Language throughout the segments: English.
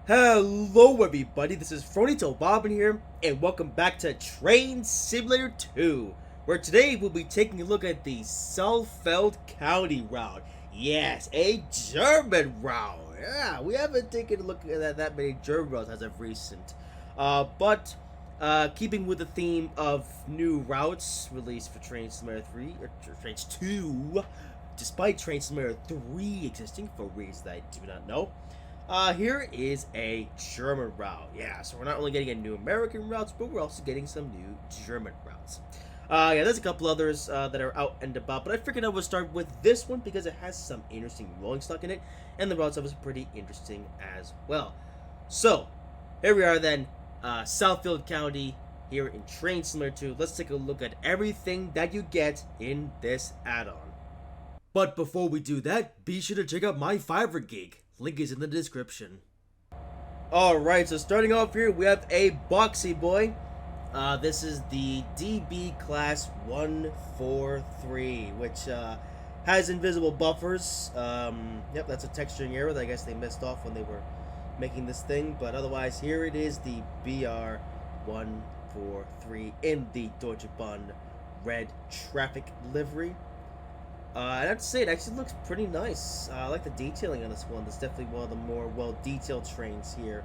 Hello everybody, this is Fronito Bobbin here, and welcome back to Train Simulator 2, where today we'll be taking a look at the Saalfeld County route. Yes, a German route. Yeah, we haven't taken a look at that many German routes as of recent. But keeping with the theme of new routes released for Train Simulator 3, or Trainz 2, despite Train Simulator 3 existing for reasons I do not know. Here is a German route. Yeah, so we're not only getting a new American routes, but we're also getting some new German routes. Yeah, there's a couple others that are out and about, but I figured I would start with this one because it has some interesting rolling stock in it, and the route itself is pretty interesting as well. So, here we are then, Saalfeld County, here in Train Simulator 2. Let's take a look at everything that you get in this add-on. But before we do that, be sure to check out my Fiverr gig. Link is in the description. Alright, so starting off here, we have a boxy boy. This is the DB Class 143, which has invisible buffers. Yep, that's a texturing error that I guess they missed off when they were making this thing. But otherwise, here it is, the BR 143 in the Deutsche Bahn red traffic livery. I have to say, it actually looks pretty nice. I like the detailing on this one. It's definitely one of the more well-detailed trains here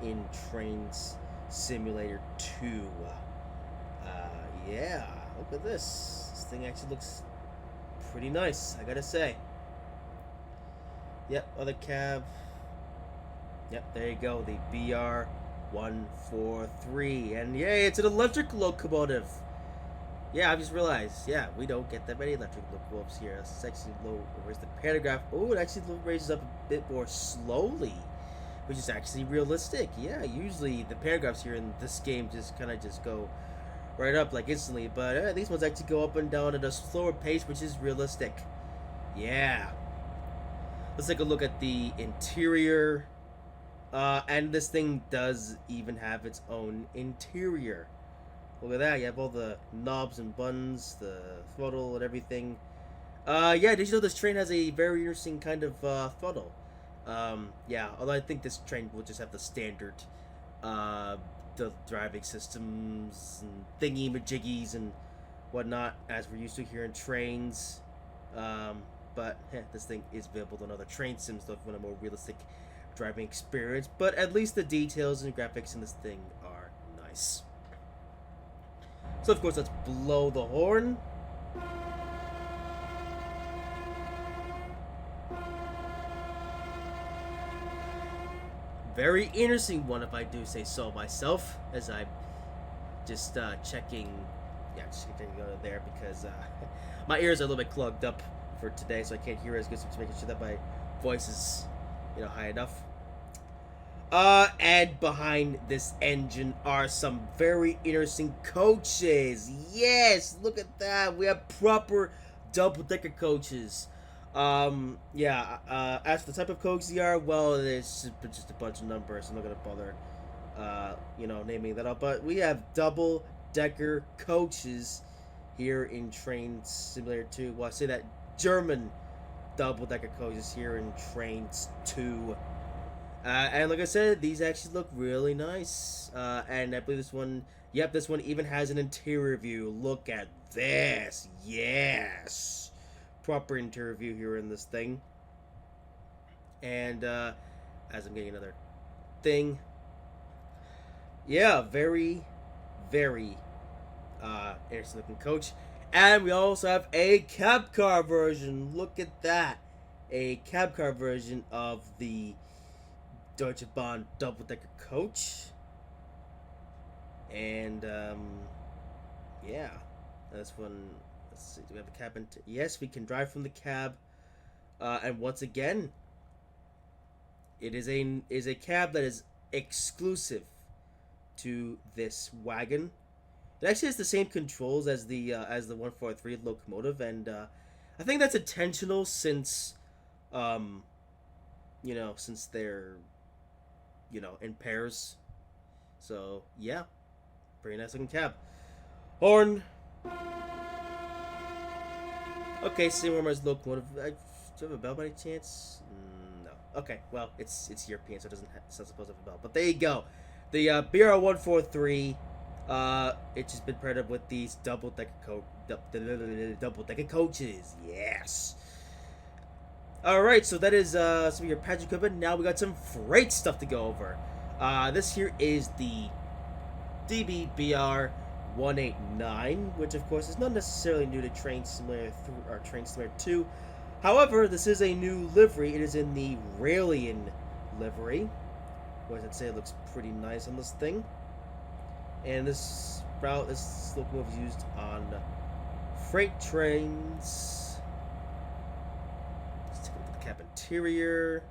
in Trainz Simulator 2. Yeah, look at this. This thing actually looks pretty nice, I gotta say. Yep, other cab. Yep, there you go, the BR 143. And yay, it's an electric locomotive. Yeah, I just realized, yeah, we don't get that many electric locomotives here. It's actually low. Where's the pantograph? Oh, it actually raises up a bit more slowly, which is actually realistic. Yeah, usually the pantographs here in this game just kind of go right up like instantly, but these ones actually go up and down at a slower pace, which is realistic. Yeah. Let's take a look at the interior. And this thing does even have its own interior. Look at that, you have all the knobs and buttons, the throttle and everything. Yeah, did you know this train has a very interesting kind of throttle? Yeah, although I think this train will just have the standard the driving systems and thingy-majiggies and whatnot, as we're used to here in Trainz. But this thing is available on other train sims, though, if you want a more realistic driving experience. But at least the details and graphics in this thing are nice. So of course, let's blow the horn. Very interesting one, if I do say so myself, as I'm just checking, yeah, just checking over there because my ears are a little bit clogged up for today, so I can't hear as good, so I'm just making sure that my voice is, high enough. And behind this engine are some very interesting coaches. Yes, look at that. We have proper double-decker coaches. Yeah, as for the type of coaches they are, well, it's just a bunch of numbers. I'm not gonna bother, naming that up. But we have double-decker coaches here in Train Simulator 2. Well, I say that German double-decker coaches here in Trainz 2. And like I said, these actually look really nice. And I believe this one, yep, this one even has an interior view. Look at this. Yes. Proper interior view here in this thing. And as I'm getting another thing. Yeah, very, very interesting looking coach. And we also have a cab car version. Look at that. A cab car version of the Deutsche Bahn double-decker coach. And yeah, this one, let's see, do we have a cabin? Yes, we can drive from the cab. And once again, it is a cab that is exclusive to this wagon. It actually has the same controls as the 143 locomotive, and I think that's intentional since since they're in pairs. So yeah, pretty nice looking cab. Horn. Okay, same armor as locomotive. Do you have a bell by any chance? No. Okay, well, it's European, so it's not supposed to have a bell. But there you go. The BR-143. It's just been paired up with these double decker coaches. Yes. All right, so that is some of your package equipment. Now we got some freight stuff to go over. This here is the DBBR 189, which of course is not necessarily new to Train Simulator 3 or Train Simulator 2. However, this is a new livery. It is in the Raelian livery, which I'd say looks pretty nice on this thing. And this locomotive is used on freight trains. Let's take a look at the cab interior.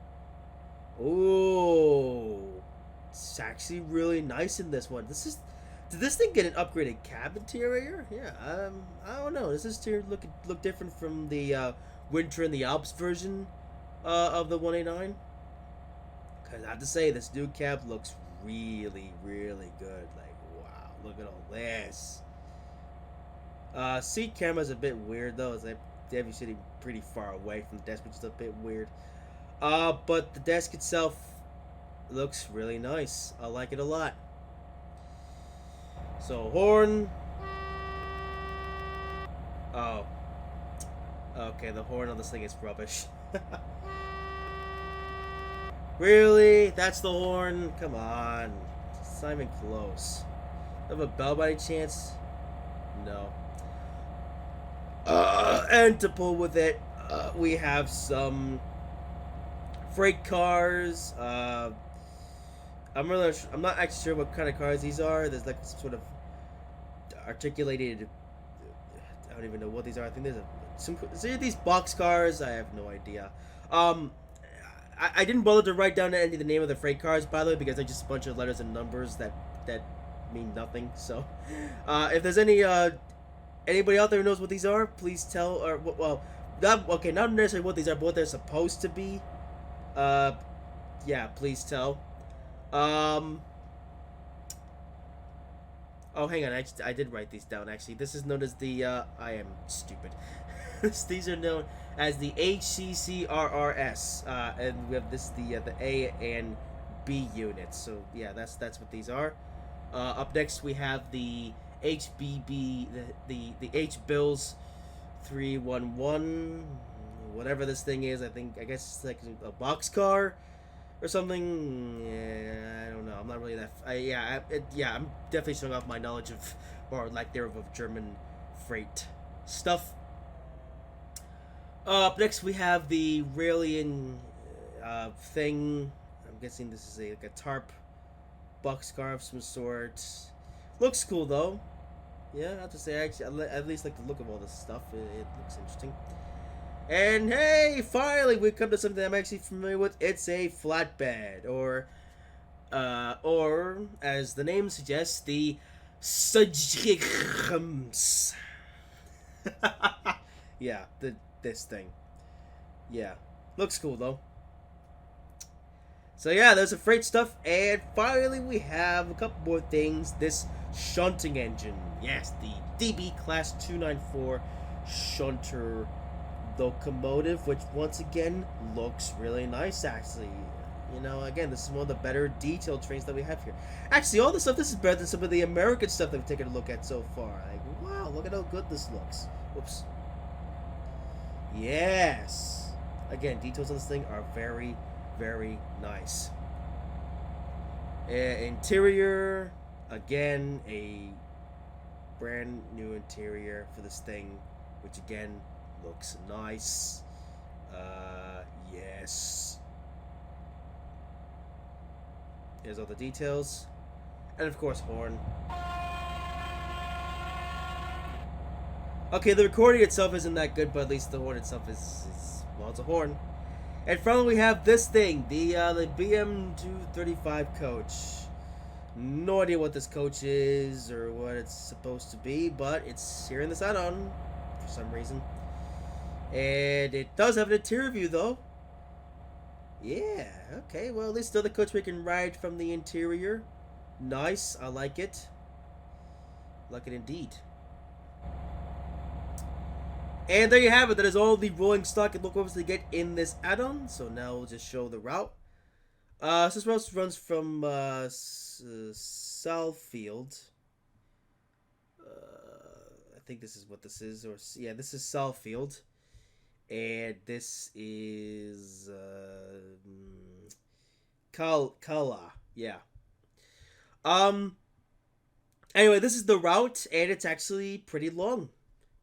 Oh, it's actually really nice in this one. Did this thing get an upgraded cab interior? Yeah, I don't know. Does this interior look different from the Winter in the Alps version of the 189? Because I have to say, this new cab looks really, really good. Like, wow, look at all this. Seat camera's a bit weird though. It's like they have you sitting pretty far away from the desk, which is a bit weird. But the desk itself looks really nice. I like it a lot. So, horn. Oh. Okay, the horn on this thing is rubbish. Really? That's the horn? Come on. It's not even close. Have a bell by any chance? No. And to pull with it, we have some freight cars. I'm not actually sure what kind of cars these are. There's like some sort of articulated. I don't even know what these are. I think there's these box cars. I have no idea. I didn't bother to write down any of the name of the freight cars, by the way, because they're just a bunch of letters and numbers that mean nothing. So, if there's anybody out there who knows what these are, please tell. Or not necessarily what these are, but what they're supposed to be. Yeah, please tell. Oh, hang on. I did write these down, actually. This is known as the, I am stupid. These are known as the HCCRRS. And we have the A and B units. So, yeah, that's what these are. Up next, we have the HBB, the H-Bills 311, whatever this thing is. I guess it's like a box car or something. Yeah, I don't know. I'm not really that. I'm definitely showing off my knowledge of, or lack thereof, of German freight stuff. Up next, we have the Raelian thing. I'm guessing this is like a tarp boxcar of some sort. Looks cool though. Yeah, I have to say, actually, I at least like the look of all this stuff. It looks interesting. And hey, finally we come to something I'm actually familiar with. It's a flatbed, or as the name suggests, the Sujrichums. Yeah, this thing. Yeah, looks cool though. So yeah, there's some freight stuff, and finally we have a couple more things. This shunting engine, yes, the DB Class 294 shunter locomotive, which once again looks really nice. Actually, you know, again, this is one of the better detailed trains that we have here. Actually, all this stuff, this is better than some of the American stuff that we've taken a look at so far. Like, wow, look at how good this looks. Whoops. Yes. Again, details on this thing are very, very nice. Interior, again, a brand new interior for this thing, which again looks nice. Yes. Here's all the details. And of course, horn. Okay, the recording itself isn't that good, but at least the horn itself is well, it's a horn. And finally, we have this thing, the BM235 coach. No idea what this coach is or what it's supposed to be, but it's here in this add-on for some reason. And it does have an interior view, though. Yeah, okay, well, at least the other coach we can ride from the interior. Nice, I like it. Like it indeed. And there you have it. That is all the rolling stock and locomotives they get in this add-on. So now we'll just show the route. So this route runs from Saalfeld. I think this is what this is, or yeah, this is Saalfeld, and this is Kala. Yeah. Um. Anyway, this is the route, and it's actually pretty long.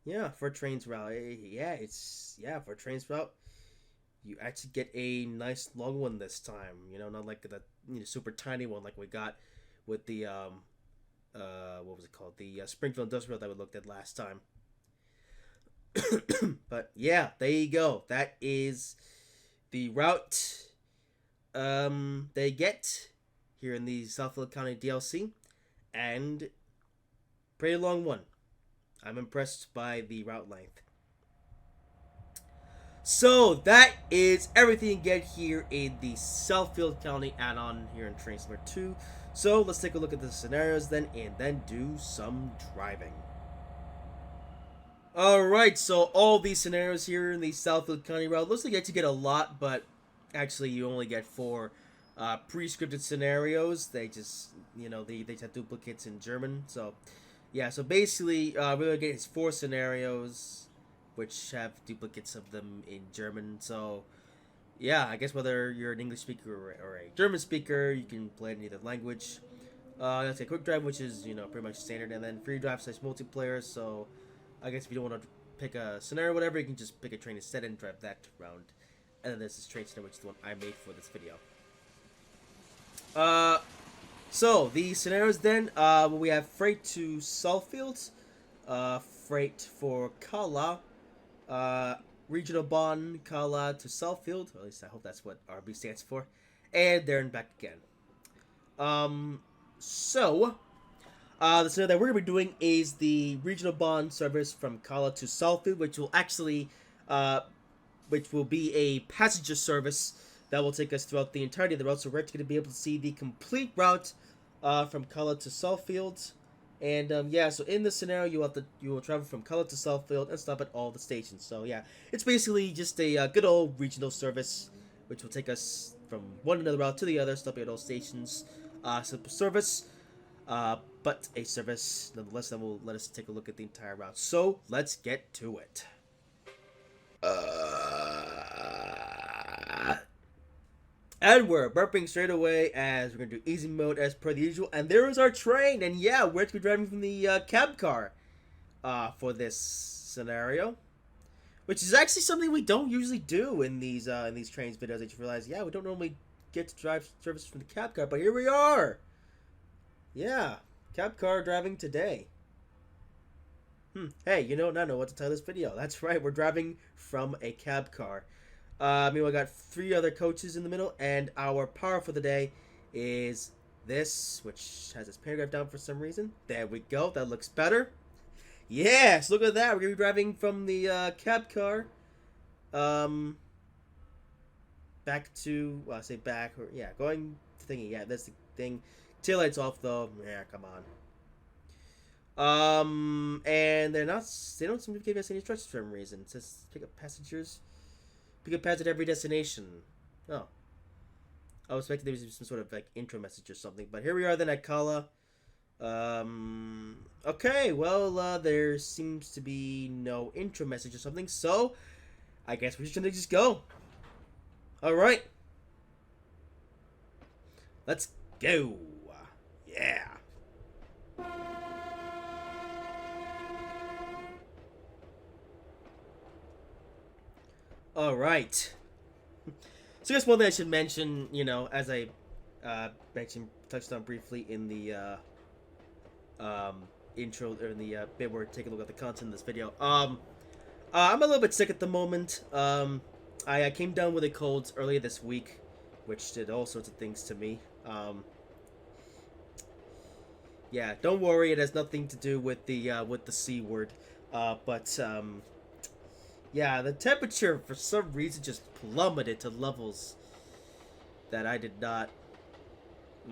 Yeah, for a Trainz route. For a Trainz route, you actually get a nice long one this time. You know, not like the super tiny one like we got with the what was it called? The Springfield Industrial that we looked at last time. But yeah, there you go. That is the route they get here in the Saalfeld County DLC, and pretty long one. I'm impressed by the route length. So that is everything you get here in the Saalfeld County add-on here in Trainz 2. So let's take a look at the scenarios then, and then do some driving. Alright, so all these scenarios here in the Saalfeld County route, looks like you actually get a lot, but actually you only get 4 pre-scripted scenarios. They just, they have duplicates in German. So yeah, so basically we're going to get 4 scenarios which have duplicates of them in German. So yeah, I guess whether you're an English speaker or a German speaker, you can play it in either language. That's a quick drive, which is pretty much standard, and then free drive / multiplayer. So I guess if you don't want to pick a scenario or whatever, you can just pick a train instead and drive that round. And then there's this train scenario, which is the one I made for this video. So the scenarios then, we have freight to Saalfeld, freight for Kala, regional bond Kala to Saalfeld, or at least I hope that's what RB stands for, and there and back again. The scenario that we're going to be doing is the regional bond service from Kala to Saalfeld, which will be a passenger service that will take us throughout the entirety of the route. So we're actually going to be able to see the complete route from Kala to Saalfeld. And so in this scenario, you will travel from Kala to Saalfeld and stop at all the stations. So yeah, it's basically just a good old regional service, which will take us from one end of the route to the other, stopping at all stations. Simple service, but a service nonetheless that will let us take a look at the entire route. So let's get to it. And we're burping straight away as we're going to do easy mode as per the usual. And there is our train. And yeah, we're going to be driving from the cab car for this scenario. Which is actually something we don't usually do in these Trainz videos. I just realized, yeah, we don't normally get to drive service from the cab car. But here we are. Yeah, cab car driving today. Hey, now I know what to title this video. That's right, we're driving from a cab car. Meanwhile, I got 3 other coaches in the middle, and our power for the day is this, which has its paragraph down for some reason. There we go, that looks better. Yes, look at that, we're going to be driving from the cab car, back to, well, I say back, or, yeah, going to thingy, yeah, that's the thing. Taillights off, though, yeah, come on. And they don't seem to give us any instructions for some reason. It says pick up passengers. Pick up pads at every destination. Oh. I was expecting there was some sort of like intro message or something. But here we are then at Kala. Okay, well, there seems to be no intro message or something. So, I guess we're just gonna just go. Alright. Let's go. Yeah. Alright. So I guess one thing I should mention, as I touched on briefly in the intro, or in the bit where we're taking a look at the content of this video. I'm a little bit sick at the moment. I came down with a cold earlier this week, which did all sorts of things to me. Yeah, don't worry, it has nothing to do with the C word. Yeah, the temperature for some reason just plummeted to levels that I did not,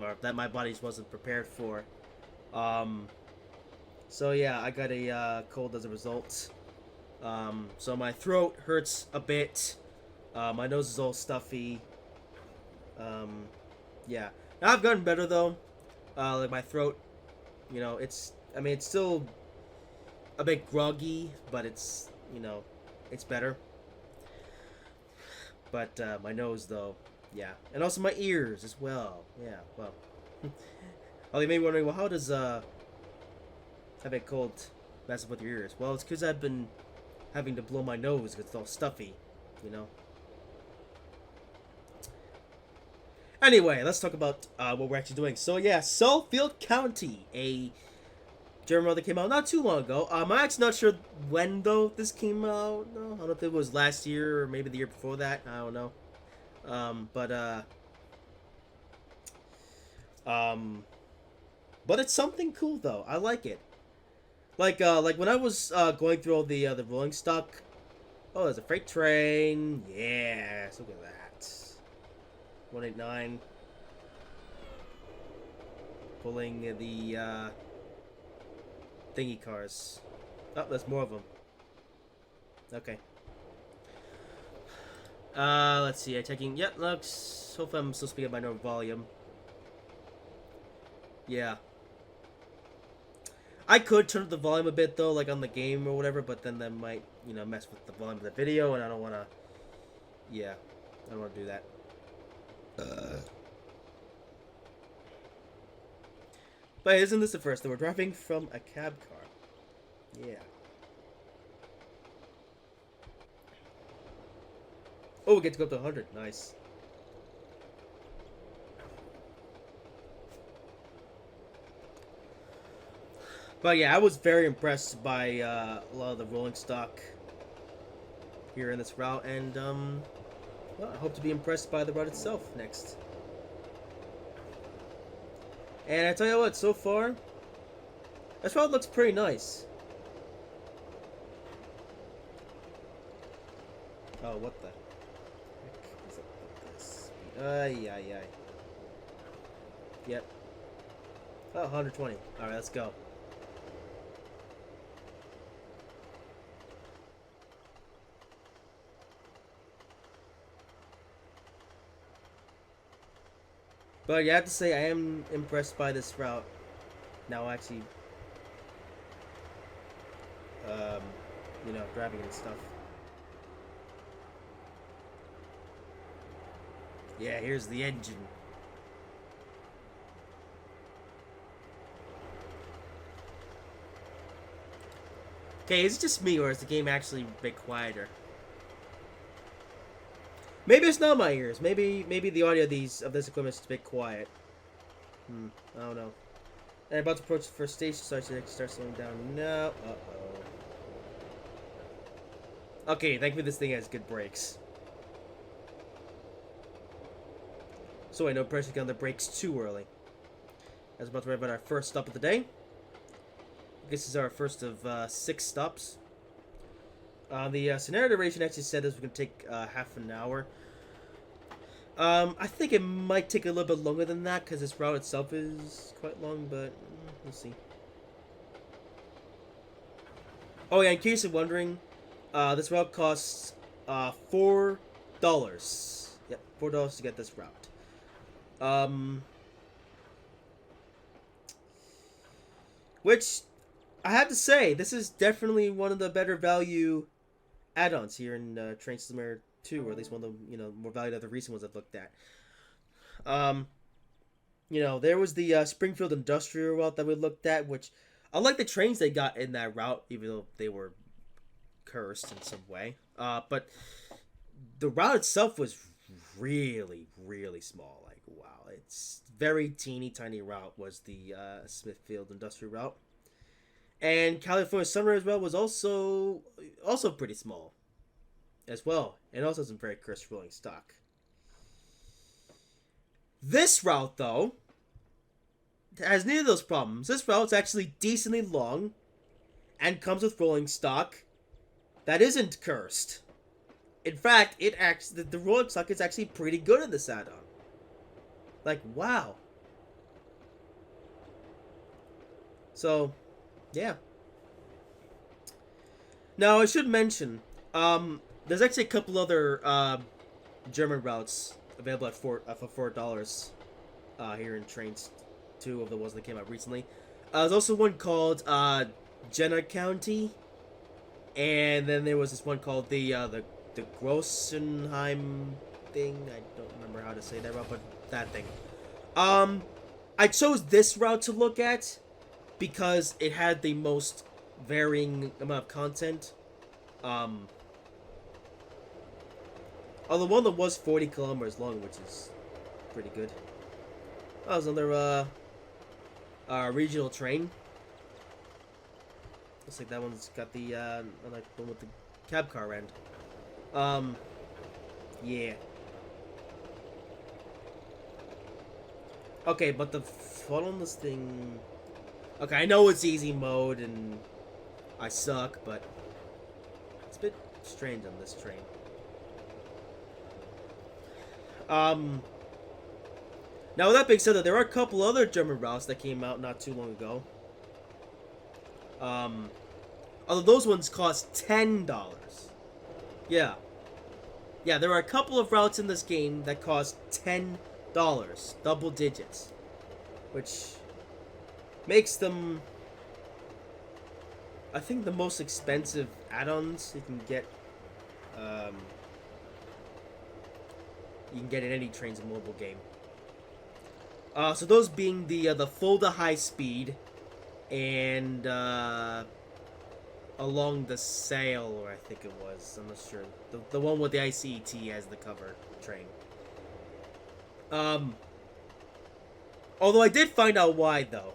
or that my body just wasn't prepared for. So yeah, I got a cold as a result. So my throat hurts a bit. My nose is all stuffy. Yeah. Now I've gotten better though. Like my throat, I mean, it's still a bit groggy, but it's better. But my nose though, yeah, and also my ears as well. Yeah, well. Oh, you may be wondering, well, how does having a cold mess up with your ears? Well, it's because I've been having to blow my nose because it's all stuffy, you know. Anyway, let's talk about what we're actually doing. So yeah, Saalfeld County, a German that came out not too long ago. I'm actually not sure when though this came out. No, I don't know if it was last year or maybe the year before that. I don't know. But it's something cool though. I like it. Like when I was going through all the rolling stock. Oh, there's a freight train. Yes, look at that. 189. Pulling the thingy cars. Oh, there's more of them. Okay. Let's see. I'm taking. Yep, looks. Hopefully, I'm still speaking at my normal volume. Yeah. I could turn up the volume a bit though, like on the game or whatever, but then that might, mess with the volume of the video, and I don't want to. Yeah, I don't want to do that. But isn't this the first that we're driving from a cab car? Yeah. Oh, we get to go up to 100. Nice. But yeah, I was very impressed by a lot of the rolling stock here in this route, and well, I hope to be impressed by the route itself next. And I tell you what, so far, this route looks pretty nice. Oh, what the heck is up with this? Ay, ay, ay. Yep. Oh, 120. Alright, let's go. But yeah, I have to say, I am impressed by this route. Now, actually, driving and stuff. Yeah, here's the engine. Okay, is it just me, or is the game actually a bit quieter? Maybe it's not my ears. Maybe the audio of this equipment is a bit quiet. I don't know. And I'm about to approach the first station, so I should start slowing down. No. Uh-oh. Okay, thankfully this thing has good brakes. So I know pressing on the brakes too early. I was about to write about our first stop of the day. This is our first of 6 stops. The scenario duration actually said this was going to take half an hour. I think it might take a little bit longer than that because this route itself is quite long, but we'll see. Oh yeah, in case you're wondering, this route costs $4. Yep, $4 to get this route. Which I have to say, this is definitely one of the better value add-ons here in Trainz 2, or at least one of the more valued of the recent ones I've looked at. There was the Springfield Industrial route that we looked at, which I like the trains they got in that route, even though they were cursed in some way. But the route itself was really, really small. Like, wow, it's very teeny tiny route was the Smithfield Industrial route. And California Summer as well was also pretty small as well, and also some very cursed rolling stock. This route, though, has neither of those problems. This route's actually decently long and comes with rolling stock that isn't cursed. In fact, the rolling stock is actually pretty good in this add-on. Like, wow. So, yeah. Now I should mention, there's actually a couple other German routes available at for $4 here in Trainz. Two of the ones that came out recently. There's also one called Jena County, and then there was this one called the Grossenheim thing. I don't remember how to say that route, but that thing. I chose this route to look at because it had the most varying amount of content. Although one that was 40 kilometers long, which is pretty good. That was another regional train. Looks like that one's got the like one with the cab car end. Yeah. Okay, but the fun on this thing. Okay, I know it's easy mode and I suck, but it's a bit strange on this train. Now with that being said, there are a couple other German routes that came out not too long ago. Although those ones cost $10. Yeah. Yeah, there are a couple of routes in this game that cost $10. Double digits. Which makes them, I think, the most expensive add-ons you can get. You can get in any Trainz mobile game. So those being the Fulda High Speed and along the Sail, I think it was. I'm not sure. The one with the ICET as the cover train. Although I did find out why though,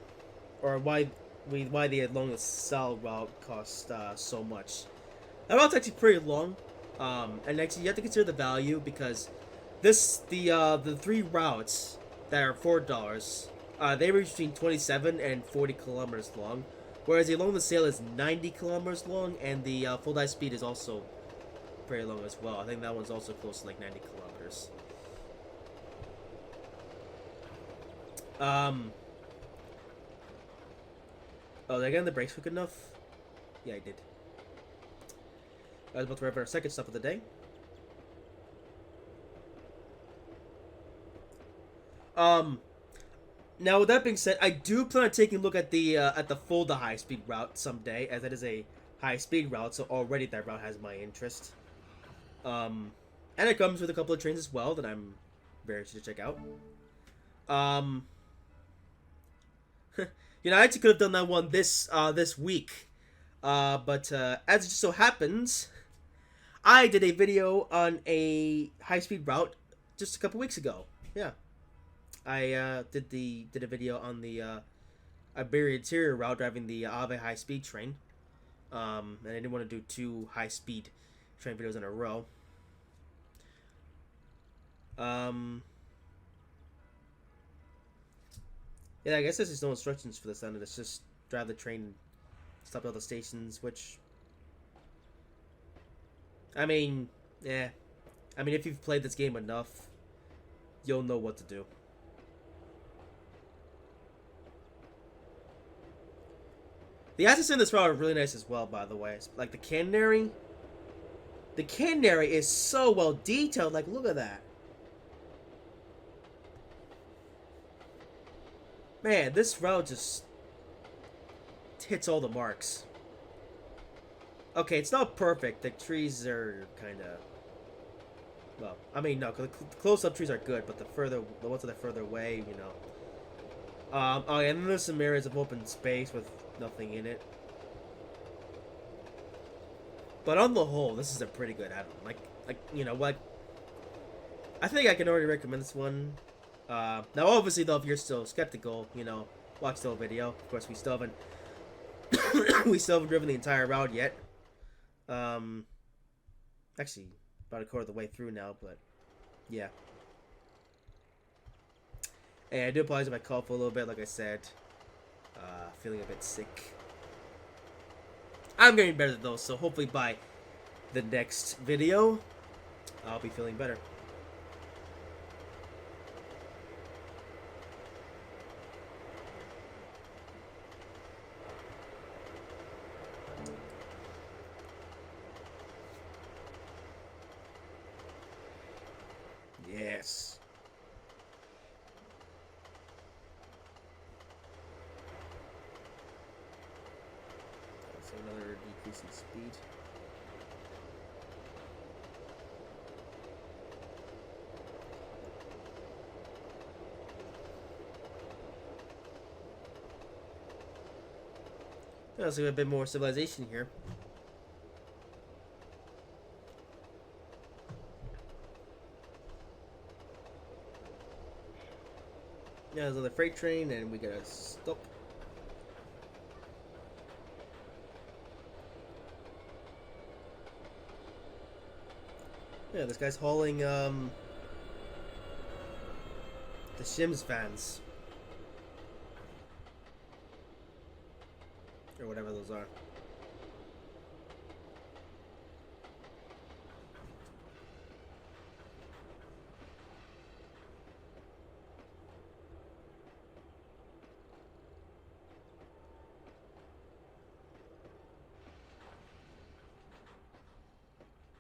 or why the along the Sail route cost so much. That route's actually pretty long, and actually you have to consider the value because the three routes that are $4, they range between 27 and 40 kilometers long, whereas the along the Sail is 90 kilometers long, and the full high speed is also pretty long as well. I think that one's also close to like 90 kilometers. Oh, did I get on the brakes quick enough? Yeah, I did. I was about to rev our second stop of the day. Now with that being said, I do plan on taking a look at the Fulda high speed route someday, as that is a high speed route, so already that route has my interest. And it comes with a couple of trains as well that I'm very interested to check out. You know, I actually could have done that one this week, but as it just so happens, I did a video on a high speed route just a couple weeks ago. Yeah. I did a video on the Iberia Interior route driving the Ave high speed train, and I didn't want to do two high speed train videos in a row. Yeah, I guess there's just no instructions for this then. It's just drive the train, stop at all the stations, which, I mean, yeah. I mean, if you've played this game enough, you'll know what to do. The assets in this route are really nice as well, by the way. Like the canary. The canary is so well detailed. Like, look at that. Man, this route just hits all the marks. Okay, it's not perfect. The trees are kind of... Well, I mean, no, because the close-up trees are good, but the ones that are further away, you know. Oh, yeah, and then there's some areas of open space with nothing in it. But on the whole, this is a pretty good add-on. Like, you know, like, I think I can already recommend this one. Now, obviously, though, if you're still skeptical, you know, watch the whole video. Of course, we still haven't driven the entire route yet. Actually, about a quarter of the way through now, but yeah. And I do apologize if I cough a little bit, like I said. Feeling a bit sick. I'm getting better though, so hopefully by the next video, I'll be feeling better. So another decrease in speed. Yeah, so we have a bit more civilization here. Yeah, there's another freight train, and we gotta stop. Yeah, this guy's hauling the Shims fans. Or whatever those are.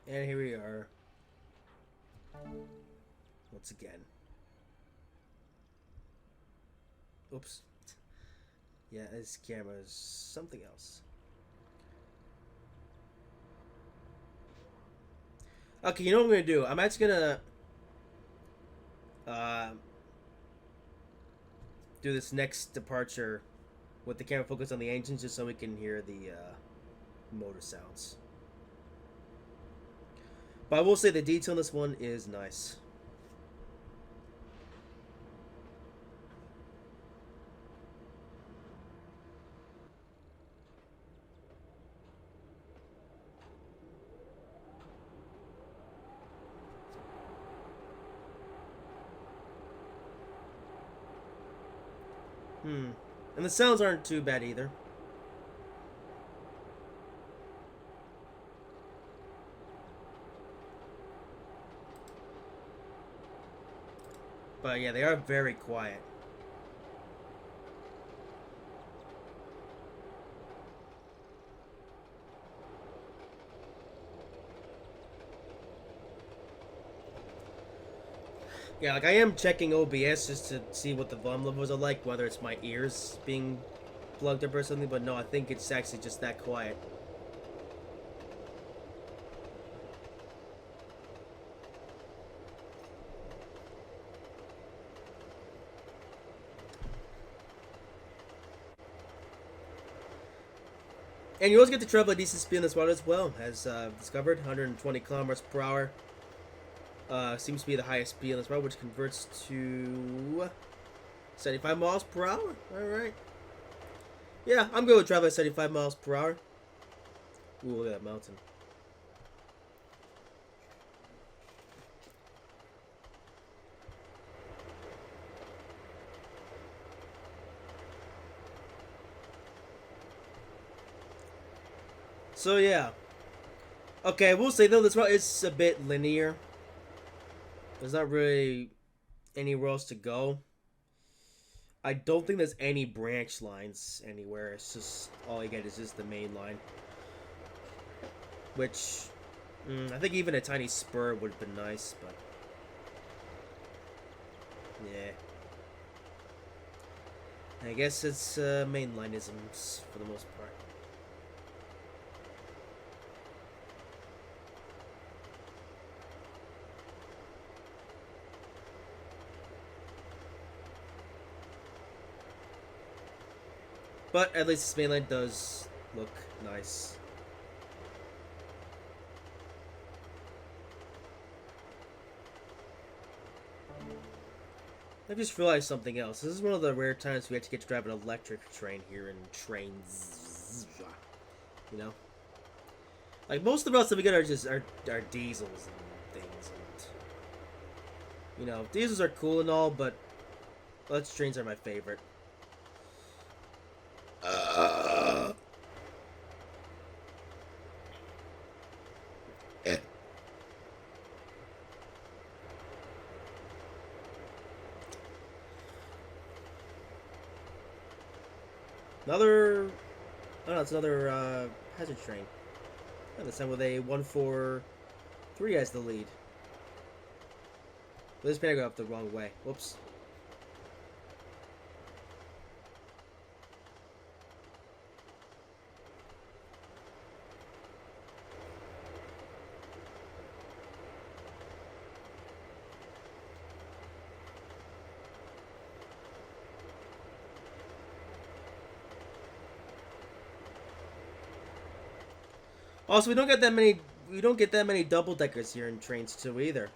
And here we are. Once again. Oops. Yeah, this camera is something else. Okay, you know what I'm gonna do? I'm actually gonna do this next departure with the camera focused on the engines just so we can hear the motor sounds. But I will say the detail in this one is nice. And the sounds aren't too bad either. But yeah, they are very quiet. Yeah, like I am checking OBS just to see what the volume levels are like, whether it's my ears being plugged up or something, but no, I think it's actually just that quiet. And you always get to travel a decent speed in this water as well, as discovered, 120 kilometers per hour. Seems to be the highest speed on this route, which converts to 75 miles per hour. Alright. Yeah, I'm good with traveling at 75 miles per hour. Ooh, look at that mountain. So yeah. Okay, we'll say though, this route is a bit linear. There's not really anywhere else to go. I don't think there's any branch lines anywhere. It's just all you get is just the main line. Which, I think even a tiny spur would have been nice, but yeah. I guess it's mainlineisms for the most part. But at least this mainline does look nice. I just realized something else. This is one of the rare times we actually get to drive an electric train here in Trainz. You know? Like, most of the routes that we get are just are diesels and things. And, you know, diesels are cool and all, but electric trains are my favorite. Another... Oh no, it's another hazard train. And this time with a 143 as the lead. But this may go up the wrong way. Whoops. Also, we don't get that many. We don't get that many double deckers here in Trainz 2 either.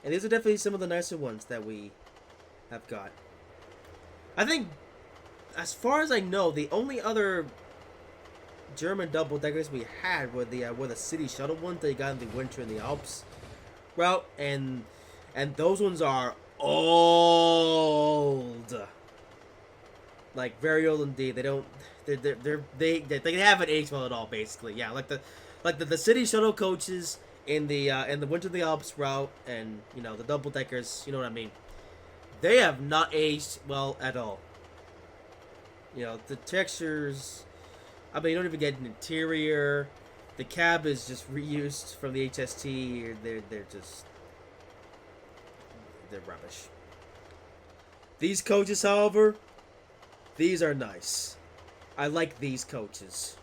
And these are definitely some of the nicer ones that we have got. I think, as far as I know, the only other German double deckers we had were the city shuttle ones that you got in the winter in the Alps route, and those ones are old, like very old indeed. They don't, they haven't aged well at all, basically. Yeah, like the city shuttle coaches in the winter in the Alps route, and you know the double deckers. You know what I mean? They have not aged well at all. You know the textures. I mean, you don't even get an interior. The cab is just reused from the HST. They're rubbish. These coaches, however, these are nice. I like these coaches.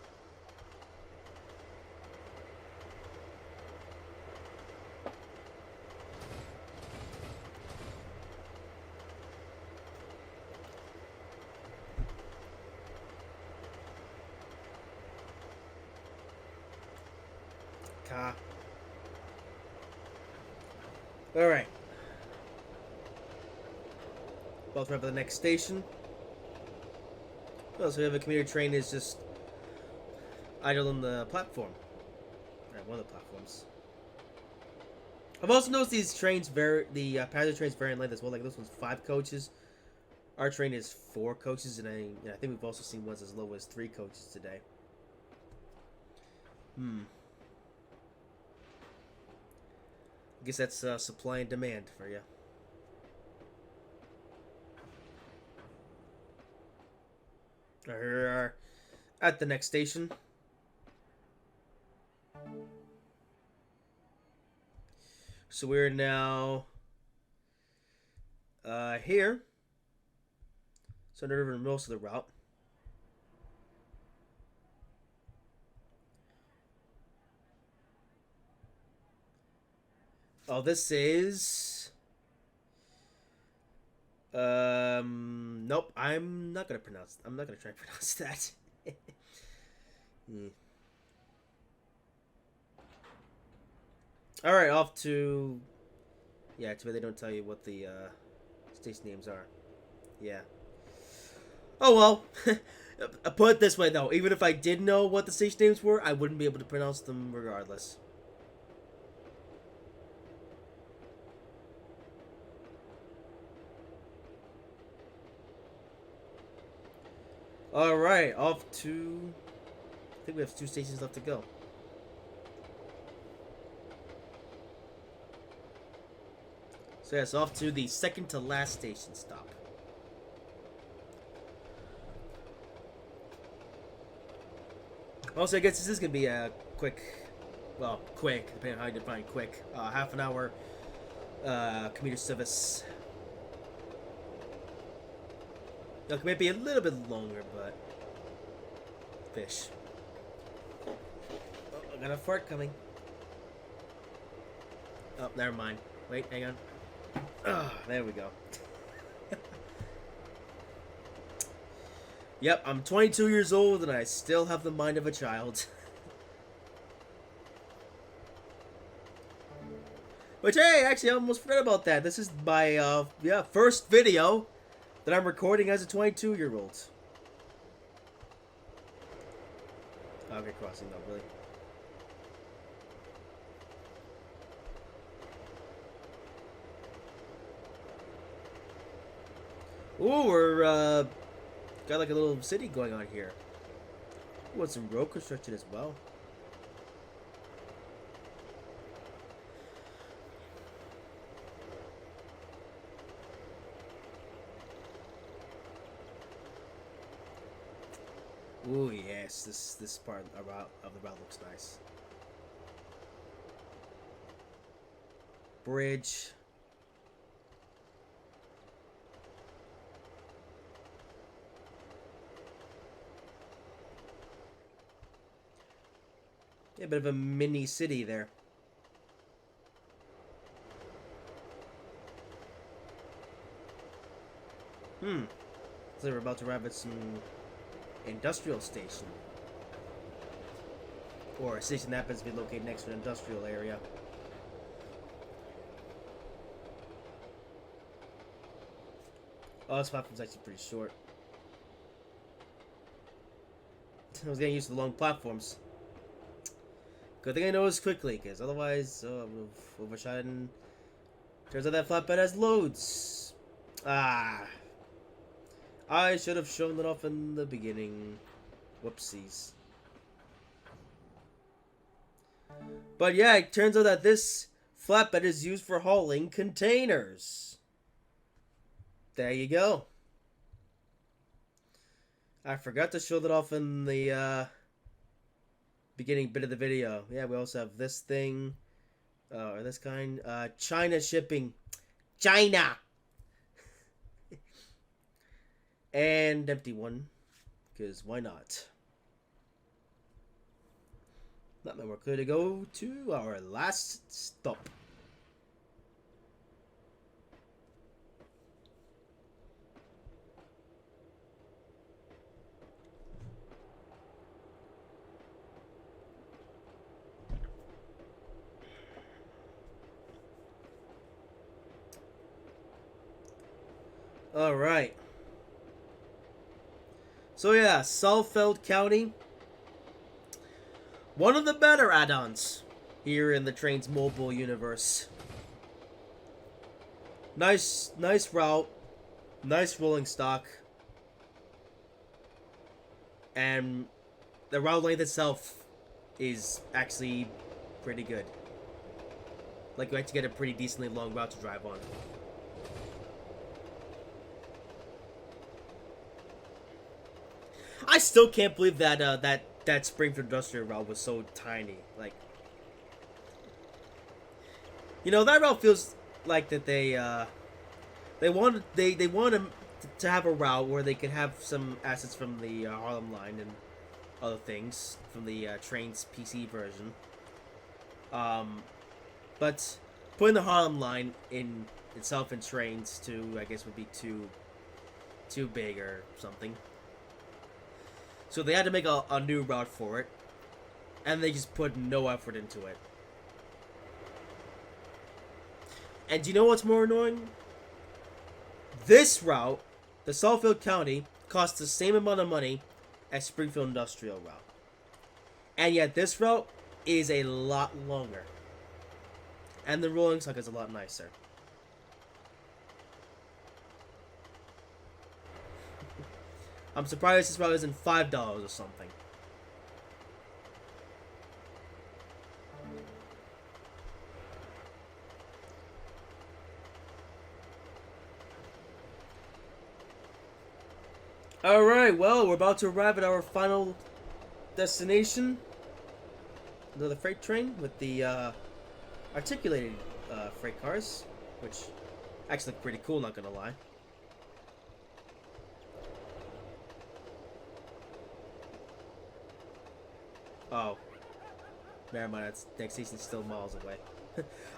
Alright. Both remember the next station. Well, so we have a commuter train is just idle on the platform. Right, one of the platforms. I've also noticed these trains the passenger trains vary in length as well. Like this one's 5 coaches. Our train is 4 coaches, and I think we've also seen ones as low as 3 coaches today. I guess that's supply and demand for you. Here we are at the next station. So we're now here. So not over most of the route. Oh, this is nope, I'm not gonna try and pronounce that. Alright, off to yeah, too bad they don't tell you what the station names are. Yeah. Oh well. Put it this way though, even if I did know what the station names were, I wouldn't be able to pronounce them regardless. Alright, off to... I think we have 2 stations left to go. So yes, off to the second to last station stop. Also, I guess this is going to be a quick, well, quick, depending on how you define quick, half an hour commuter service. It might be a little bit longer, but fish. Oh, I got a fart coming. Oh, never mind. Wait, hang on. Oh, there we go. Yep, I'm 22 years old and I still have the mind of a child. Which, hey, actually, I almost forgot about that. This is my, first video that I'm recording as a 22-year-old. Okay, crossing though, really. Ooh, we're, got like a little city going on here. Ooh, and some road construction as well. Ooh, yes, this part of the route looks nice. Bridge. Yeah, a bit of a mini city there. So we're about to arrive at some industrial station. or a station that happens to be located next to an industrial area. Oh, this platform's actually pretty short. I was getting used to the long platforms. Good thing I noticed quickly, because otherwise, I would have overshot it. And turns out that flatbed has loads. Ah. I should have shown it off in the beginning. Whoopsies. But yeah, it turns out that this flatbed is used for hauling containers. There you go. I forgot to show that off in the beginning bit of the video. Yeah, we also have this thing. Or this kind. China shipping. China! And empty one. Because why not? That meant we're clear to go to our last stop. Alright. So yeah, Saalfeld County. One of the better add-ons here in the Trainz mobile universe. Nice route. Nice rolling stock. And the route length itself is actually pretty good. Like, you like to get a pretty decently long route to drive on. I still can't believe that that Springfield Industrial route was so tiny. Like, you know, that route feels like that they want to have a route where they could have some assets from the Harlem line and other things from the Trainz PC version. But putting the Harlem line in itself in Trainz too, I guess, would be too big or something. So they had to make a new route for it, and they just put no effort into it. And do you know what's more annoying? This route, the Saalfeld County, costs the same amount of money as Springfield Industrial route. And yet this route is a lot longer. And the rolling stock is a lot nicer. I'm surprised this route isn't $5 or something. Alright, well, we're about to arrive at our final destination. Another freight train with the articulated freight cars, which actually look pretty cool, not gonna lie. Oh. Never mind, that's next station's still miles away.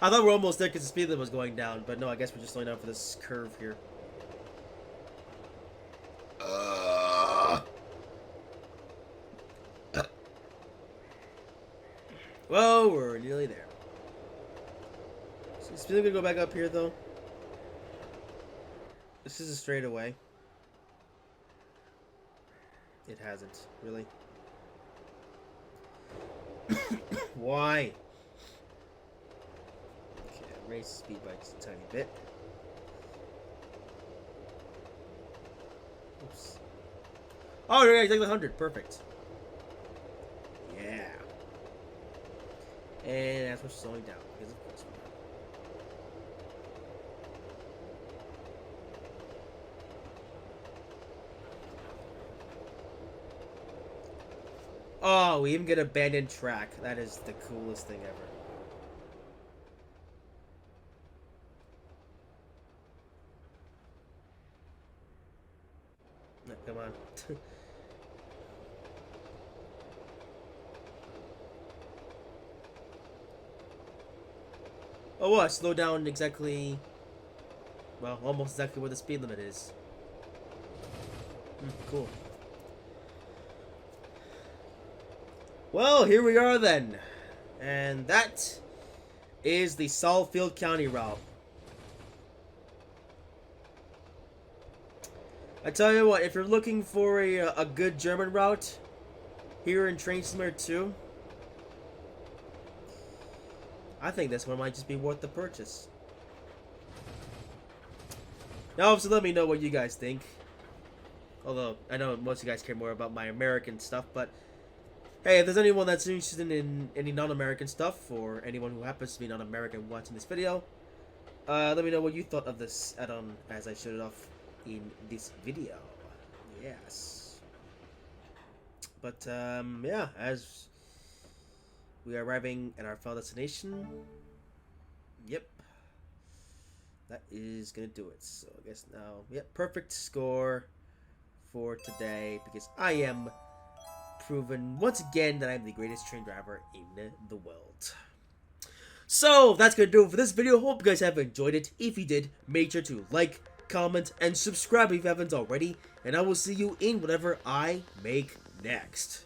I thought we were almost there because the speed limit was going down, but no, I guess we're just slowing down for this curve here. Well, we're nearly there. So speed limit gonna go back up here though. This is a straightaway. It hasn't, really. Why? Okay, raise speed by just a tiny bit. Oops. Oh, yeah, exactly 100. Perfect. Yeah. And that's what's slowing down because of course. Oh, we even get abandoned track. That is the coolest thing ever. No, come on. Oh, what? Slow down exactly... Well, almost exactly where the speed limit is. Cool. Well, here we are then. And that is the Saalfeld County route. I tell you what, if you're looking for a good German route here in Train Simulator 2, I think this one might just be worth the purchase. Now, obviously, let me know what you guys think. Although, I know most of you guys care more about my American stuff, but hey, if there's anyone that's interested in any non-American stuff, or anyone who happens to be non-American watching this video, let me know what you thought of this add-on as I showed it off in this video. Yes. But, yeah, as we are arriving at our final destination, yep, that is gonna do it. So, I guess now, yep, perfect score for today, because I am proven once again that I'm the greatest train driver in the world. So that's gonna do it for this video. Hope you guys have enjoyed it. If you did, make sure to like, comment, and subscribe if you haven't already, and I will see you in whatever I make next.